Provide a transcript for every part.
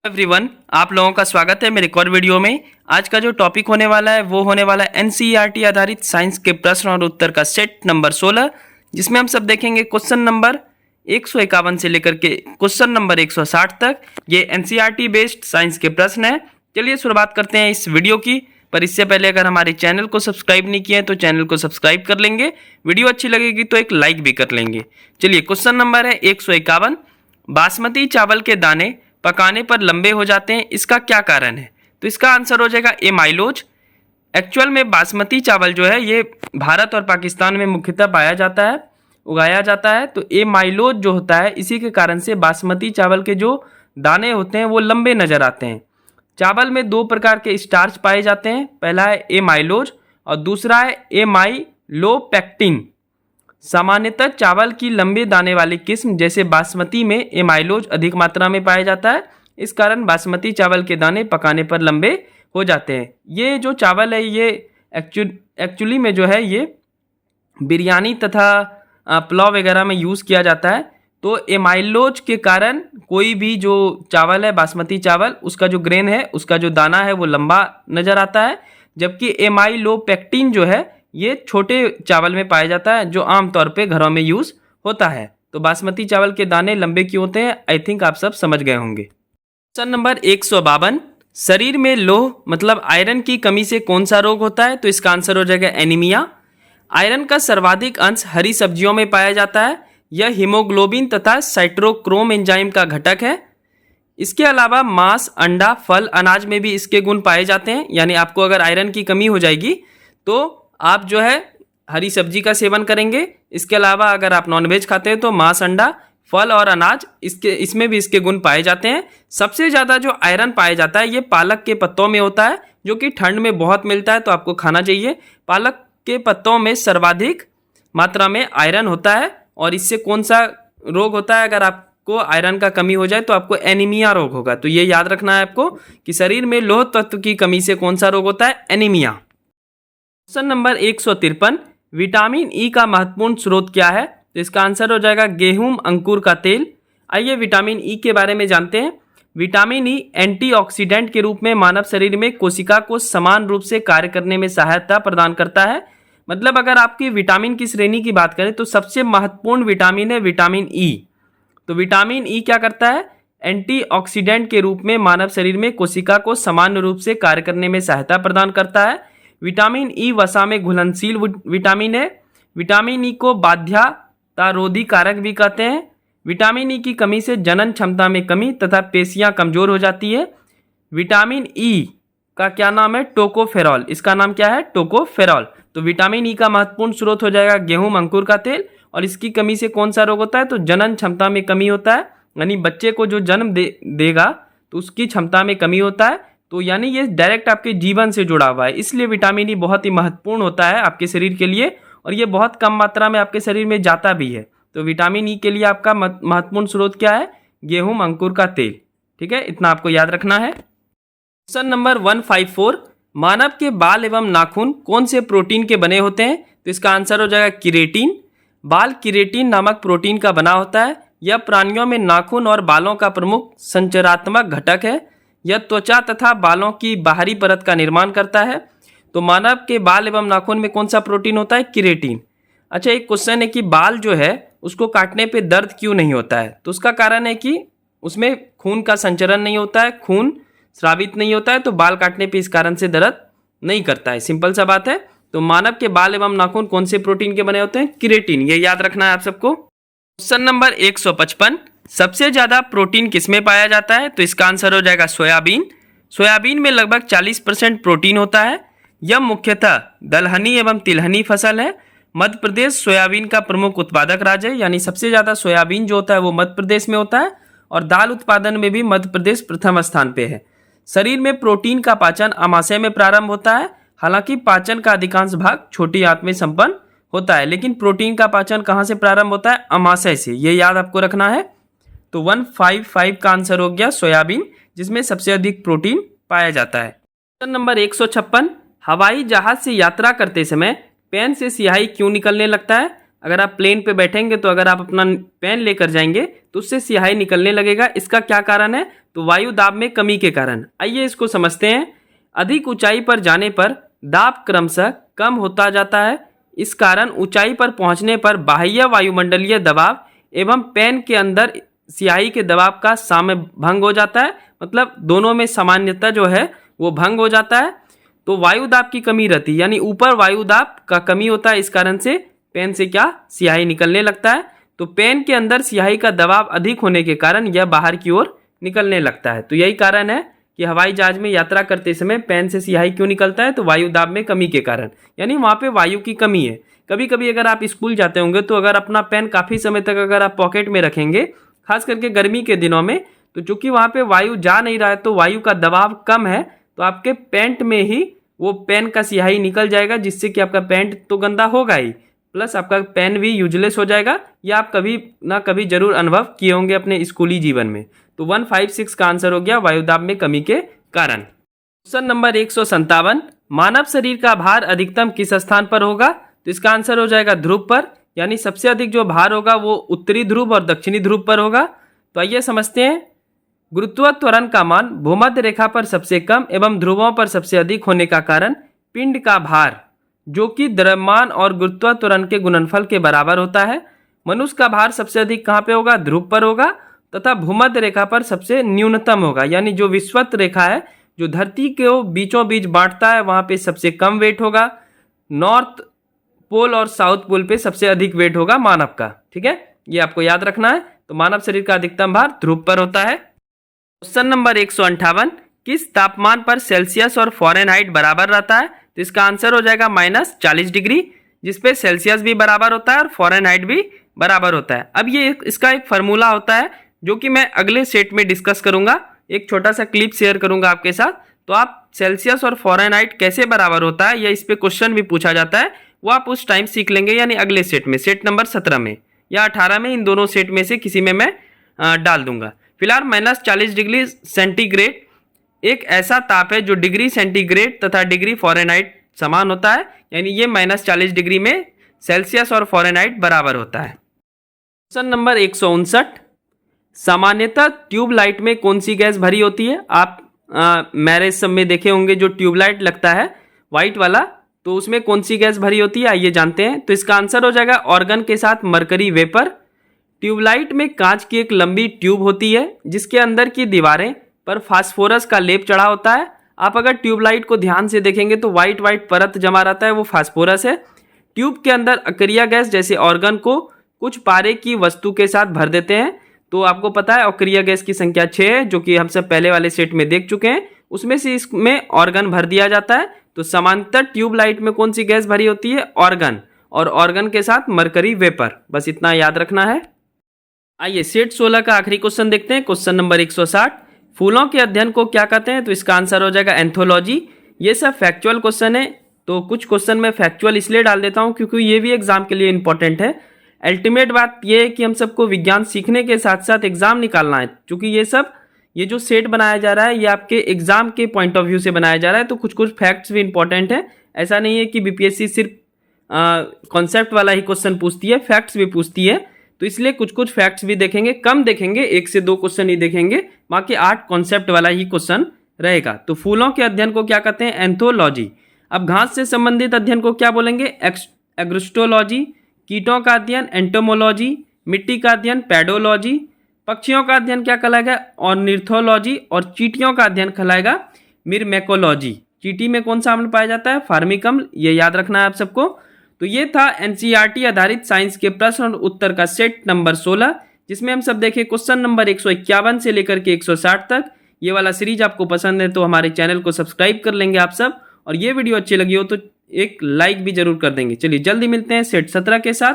Everyone, आप लोगों का स्वागत है मेरे एक और वीडियो में। आज का जो टॉपिक होने वाला है वो होने वाला है एनसीईआरटी आधारित साइंस के प्रश्न और उत्तर का सेट नंबर 16, जिसमें हम सब देखेंगे क्वेश्चन नंबर 151 से लेकर के क्वेश्चन नंबर 160 तक। ये एनसीईआरटी बेस्ड साइंस के प्रश्न है। चलिए शुरुआत करते हैं इस वीडियो की। पर इससे पहले अगर हमारे चैनल को सब्सक्राइब नहीं किया है तो चैनल को सब्सक्राइब कर लेंगे, वीडियो अच्छी लगेगी तो एक लाइक भी कर लेंगे। चलिए, क्वेश्चन नंबर है 151, बासमती चावल के दाने पकाने पर लंबे हो जाते हैं, इसका क्या कारण है? तो इसका आंसर हो जाएगा एमाइलोज। एक्चुअल में बासमती चावल जो है ये भारत और पाकिस्तान में मुख्यतः पाया जाता है, उगाया जाता है। तो एमाइलोज जो होता है इसी के कारण से बासमती चावल के जो दाने होते हैं वो लंबे नजर आते हैं। चावल में दो प्रकार के स्टार्च पाए जाते हैं, पहला है एमाइलोज और दूसरा है एमाइलोपेक्टिन। सामान्यतः चावल की लंबे दाने वाली किस्म जैसे बासमती में एमाइलोज अधिक मात्रा में पाया जाता है, इस कारण बासमती चावल के दाने पकाने पर लंबे हो जाते हैं। ये जो चावल है ये एक्चुअली में जो है ये बिरयानी तथा पुलाव वगैरह में यूज़ किया जाता है। तो एमाइलोज के कारण कोई भी जो चावल है बासमती चावल, उसका जो ग्रेन है, उसका जो दाना है वो लंबा नज़र आता है, जबकि एमाइलोपेक्टिन जो है ये छोटे चावल में पाया जाता है जो आमतौर पे घरों में यूज़ होता है। तो बासमती चावल के दाने लंबे क्यों होते हैं, आई थिंक आप सब समझ गए होंगे। क्वेश्चन नंबर 152, शरीर में लोह मतलब आयरन की कमी से कौन सा रोग होता है? तो इसका आंसर हो जाएगा एनीमिया। आयरन का सर्वाधिक अंश हरी सब्जियों में पाया जाता है। यह हीमोग्लोबिन तथा साइटोक्रोम एंजाइम का घटक है। इसके अलावा मांस, अंडा, फल, अनाज में भी इसके गुण पाए जाते हैं। यानी आपको अगर आयरन की कमी हो जाएगी तो आप जो है हरी सब्जी का सेवन करेंगे। इसके अलावा अगर आप नॉनवेज खाते हैं तो मांस, अंडा, फल और अनाज इसमें भी इसके गुण पाए जाते हैं। सबसे ज़्यादा जो आयरन पाया जाता है ये पालक के पत्तों में होता है, जो कि ठंड में बहुत मिलता है, तो आपको खाना चाहिए। पालक के पत्तों में सर्वाधिक मात्रा में आयरन होता है। और इससे कौन सा रोग होता है? अगर आपको आयरन का कमी हो जाए तो आपको एनीमिया रोग होगा। तो ये याद रखना है आपको कि शरीर में लौह तत्व की कमी से कौन सा रोग होता है? Anaemia. Question number 153, vitamin E का महत्वपूर्ण स्रोत क्या है? तो इसका आंसर हो जाएगा गेहूं अंकुर का तेल। आइए विटामिन ई के बारे में जानते हैं। विटामिन ई एंटीऑक्सीडेंट के रूप में मानव शरीर में कोशिका को समान रूप से कार्य करने में सहायता प्रदान करता है। मतलब अगर आपकी विटामिन की श्रेणी की बात करें तो सबसे महत्वपूर्ण विटामिन है विटामिन ई। तो विटामिन ई क्या करता है? एंटीऑक्सीडेंट के रूप में मानव शरीर में कोशिका को समान रूप से कार्य करने में सहायता प्रदान करता है। विटामिन ई वसा में घुलनशील विटामिन है। विटामिन ई को बाध्यतारोधी कारक भी कहते हैं। विटामिन ई की कमी से जनन क्षमता में कमी तथा पेशियां कमजोर हो जाती है। विटामिन ई का क्या नाम है? टोकोफेरॉल। इसका नाम क्या है? टोकोफेरॉल। तो विटामिन ई का महत्वपूर्ण स्रोत हो जाएगा गेहूं अंकुर का तेल। और इसकी कमी से कौन सा रोग होता है? तो जनन क्षमता में कमी होता है, यानी बच्चे को जो जन्म देगा तो उसकी क्षमता में कमी होता है। तो यानी ये डायरेक्ट आपके जीवन से जुड़ा हुआ है, इसलिए विटामिन ई बहुत ही महत्वपूर्ण होता है आपके शरीर के लिए। और ये बहुत कम मात्रा में आपके शरीर में जाता भी है। तो विटामिन ई के लिए आपका महत्वपूर्ण स्रोत क्या है? गेहूं अंकुर का तेल। ठीक है, इतना आपको याद रखना है। क्वेश्चन नंबर 154, मानव के बाल एवं नाखून कौन से प्रोटीन के बने होते हैं? तो इसका आंसर हो जाएगा किरेटिन। बाल किरेटिन नामक प्रोटीन का बना होता है। यह प्राणियों में नाखून और बालों का प्रमुख संरचनात्मक घटक है। यह त्वचा तथा बालों की बाहरी परत का निर्माण करता है। तो मानव के बाल एवं नाखून में कौन सा प्रोटीन होता है? किरेटिन। अच्छा, एक क्वेश्चन है कि बाल जो है उसको काटने पे दर्द क्यों नहीं होता है? तो उसका कारण है कि उसमें खून का संचरण नहीं होता है, खून स्रावित नहीं होता है, तो बाल काटने पे इस कारण से दर्द नहीं करता है। सिंपल सा बात है। तो मानव के बाल एवं नाखून कौन से प्रोटीन के बने होते हैं? किरेटिन। ये याद रखना है आप सबको। क्वेश्चन नंबर 155, सबसे ज़्यादा प्रोटीन किसमें पाया जाता है? तो इसका आंसर हो जाएगा सोयाबीन। सोयाबीन में लगभग 40% प्रोटीन होता है। यह मुख्यतः दलहनी एवं तिलहनी फसल है। मध्य प्रदेश सोयाबीन का प्रमुख उत्पादक राज्य है, यानी सबसे ज़्यादा सोयाबीन जो होता है वो मध्य प्रदेश में होता है। और दाल उत्पादन में भी मध्य प्रदेश प्रथम स्थान पे है। शरीर में प्रोटीन का पाचन आमाशय में प्रारंभ होता है। हालांकि पाचन का अधिकांश भाग छोटी आंत में संपन्न होता है, लेकिन प्रोटीन का पाचन कहाँ से प्रारंभ होता है? आमाशय से। ये याद आपको रखना है। तो 155 का आंसर हो गया सोयाबीन, जिसमें सबसे अधिक प्रोटीन पाया जाता है। क्वेश्चन नंबर 156, हवाई जहाज से यात्रा करते समय पेन से स्याही क्यों निकलने लगता है? अगर आप प्लेन पे बैठेंगे तो अगर आप अपना पेन लेकर जाएंगे तो उससे स्याही निकलने लगेगा। इसका क्या कारण है? तो वायु दाब में कमी के कारण। आइए इसको समझते हैं। अधिक ऊंचाई पर जाने पर दाब क्रमशः कम होता जाता है। इस कारण ऊंचाई पर पहुंचने पर बाह्य वायुमंडलीय दबाव एवं पेन के अंदर स्याही के दबाव का साम्य भंग हो जाता है, मतलब दोनों में सामान्यता जो है वो भंग हो जाता है। तो वायु दाब की कमी रहती है, यानी ऊपर वायु दाब का कमी होता है, इस कारण से पेन से क्या स्याही निकलने लगता है। तो पेन के अंदर स्याही का दबाव अधिक होने के कारण यह बाहर की ओर निकलने लगता है। तो यही कारण है कि हवाई जहाज में यात्रा करते समय पेन से स्याही क्यों निकलता है? तो वायु दाब में कमी के कारण, यानी वहाँ पे वायु की कमी है। कभी कभी अगर आप स्कूल जाते होंगे तो अगर अपना पेन काफ़ी समय तक अगर आप पॉकेट में रखेंगे, खास करके गर्मी के दिनों में, तो चूंकि वहाँ पे वायु जा नहीं रहा है तो वायु का दबाव कम है, तो आपके पेंट में ही वो पेन का स्याही निकल जाएगा, जिससे कि आपका पेंट तो गंदा होगा ही, प्लस आपका पेन भी यूजलेस हो जाएगा। यह आप कभी ना कभी जरूर अनुभव किए होंगे अपने स्कूली जीवन में। तो 156 का आंसर हो गया वायुदाब में कमी के कारण। क्वेश्चन नंबर 157, मानव शरीर का भार अधिकतम किस स्थान पर होगा? तो इसका आंसर हो जाएगा ध्रुव पर, यानी सबसे अधिक जो भार होगा वो उत्तरी ध्रुव और दक्षिणी ध्रुव पर होगा। तो आइए समझते हैं। गुरुत्वात्वरण का मान भूमध्य रेखा पर सबसे कम एवं ध्रुवों पर सबसे अधिक होने का कारण पिंड का भार, जो कि द्रव्यमान और गुरुत्वात्वरण के गुणनफल के बराबर होता है। मनुष्य का भार सबसे अधिक कहाँ पे होगा? ध्रुव पर होगा, तथा भूमध्य रेखा पर सबसे न्यूनतम होगा, यानी जो विषुवत रेखा है जो धरती के बीचों बीच बांटता है वहाँ पे सबसे कम वेट होगा। नॉर्थ पोल और साउथ पोल पे सबसे अधिक वेट होगा मानव का। ठीक है, ये आपको याद रखना है। तो मानव शरीर का अधिकतम भार ध्रुव पर होता है। क्वेश्चन नंबर 158, किस तापमान पर सेल्सियस और फ़ारेनहाइट बराबर रहता है? तो इसका आंसर हो जाएगा -40 डिग्री, जिसपे सेल्सियस भी बराबर होता है और फ़ारेनहाइट भी बराबर होता है। अब ये इसका एक फार्मूला होता है जो कि मैं अगले सेट में डिस्कस करूंगा, एक छोटा सा क्लिप शेयर करूंगा आपके साथ। तो आप सेल्सियस और फ़ारेनहाइट कैसे बराबर होता है या इस पर क्वेश्चन भी पूछा जाता है, वो आप उस टाइम सीख लेंगे, यानी अगले सेट में, सेट नंबर 17 में या 18 में, इन दोनों सेट में से किसी में मैं डाल दूंगा। फिलहाल -40 डिग्री सेंटीग्रेड एक ऐसा ताप है जो डिग्री सेंटीग्रेड तथा डिग्री फ़ारेनहाइट समान होता है, यानी ये -40 डिग्री में सेल्सियस और फ़ारेनहाइट बराबर होता है। क्वेश्चन नंबर 159, सामान्यतः ट्यूबलाइट में कौन सी गैस भरी होती है? आप मैरिज सब में देखे होंगे जो ट्यूबलाइट लगता है वाइट वाला, तो उसमें कौन सी गैस भरी होती है आइए जानते हैं। तो इसका आंसर हो जाएगा ऑर्गन के साथ मरकरी वेपर। ट्यूबलाइट में कांच की एक लंबी ट्यूब होती है जिसके अंदर की दीवारें पर फास्फोरस का लेप चढ़ा होता है। आप अगर ट्यूबलाइट को ध्यान से देखेंगे तो वाइट वाइट परत जमा रहता है, वो फास्फोरस है। ट्यूब के अंदर अक्रिया गैस जैसे ऑर्गन को कुछ पारे की वस्तु के साथ भर देते हैं। तो आपको पता है अक्रिया गैस की संख्या 6 है, जो कि हम सब पहले वाले सेट में देख चुके हैं, उसमें से इसमें ऑर्गन भर दिया जाता है। तो समांतर ट्यूबलाइट में कौन सी गैस भरी होती है? ऑर्गन, और ऑर्गन के साथ मरकरी वेपर, बस इतना याद रखना है। आइए सेट 16 का आखिरी क्वेश्चन देखते हैं। क्वेश्चन नंबर 160, फूलों के अध्ययन को क्या कहते हैं? तो इसका आंसर हो जाएगा एंथोलॉजी। ये सब फैक्चुअल क्वेश्चन है, तो कुछ क्वेश्चन मैं फैक्चुअल इसलिए डाल देता हूँ क्योंकि ये भी एग्जाम के लिए इंपॉर्टेंट है। अल्टीमेट बात ये है कि हम सबको विज्ञान सीखने के साथ साथ एग्जाम निकालना है, क्योंकि ये जो सेट बनाया जा रहा है ये आपके एग्जाम के पॉइंट ऑफ व्यू से बनाया जा रहा है। तो कुछ कुछ फैक्ट्स भी इंपॉर्टेंट है। ऐसा नहीं है कि बीपीएससी सिर्फ कॉन्सेप्ट वाला ही क्वेश्चन पूछती है, फैक्ट्स भी पूछती है। तो इसलिए कुछ कुछ फैक्ट्स भी देखेंगे, कम देखेंगे, 1 से 2 क्वेश्चन ही देखेंगे, बाकी 8 कॉन्सेप्ट वाला ही क्वेश्चन रहेगा। तो फूलों के अध्ययन को क्या कहते हैं? एंथोलॉजी। अब घास से संबंधित अध्ययन को क्या बोलेंगे? एग्रोस्टोलॉजी। कीटों का अध्ययन एंटोमोलॉजी। मिट्टी का अध्ययन पेडोलॉजी। पक्षियों का अध्ययन क्या कहलाएगा? ऑर्निथोलॉजी। और चींटियों का अध्ययन कहलाएगा मिरमेकोलॉजी। चींटी में कौन सा अम्ल पाया जाता है? फार्मिकम्ल, ये याद रखना है आप सबको। तो ये था एनसीईआरटी आधारित साइंस के प्रश्न और उत्तर का सेट नंबर 16, जिसमें हम सब देखे क्वेश्चन नंबर 151 से लेकर के 160 तक। ये वाला सीरीज आपको पसंद है तो हमारे चैनल को सब्सक्राइब कर लेंगे आप सब, और ये वीडियो अच्छी लगी हो तो एक लाइक भी जरूर कर देंगे। चलिए जल्दी मिलते हैं सेट 17 के साथ।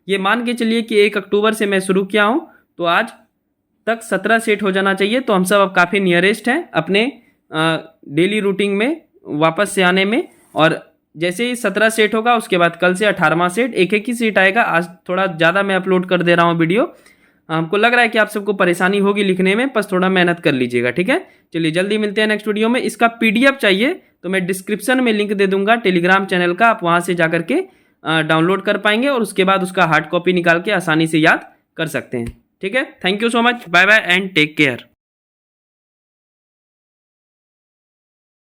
ये मान के चलिए कि 1 अक्टूबर से मैं शुरू किया हूँ, तो आज तक 17 सेट हो जाना चाहिए। तो हम सब अब काफ़ी नियरेस्ट हैं अपने डेली रूटीन में वापस से आने में। और जैसे ही 17 सेट होगा उसके बाद कल से 18वां सेट, एक ही सेट आएगा। आज थोड़ा ज़्यादा मैं अपलोड कर दे रहा हूँ वीडियो, हमको लग रहा है कि आप सबको परेशानी होगी लिखने में, बस थोड़ा मेहनत कर लीजिएगा, ठीक है। चलिए जल्दी मिलते हैं नेक्स्ट वीडियो में। इसका PDF चाहिए तो मैं डिस्क्रिप्शन में लिंक दे दूंगा टेलीग्राम चैनल का, आप वहाँ से जा करके डाउनलोड कर पाएंगे और उसके बाद उसका हार्ड कॉपी निकाल के आसानी से याद कर सकते हैं। ठीक है, thank you so much, bye bye and take care.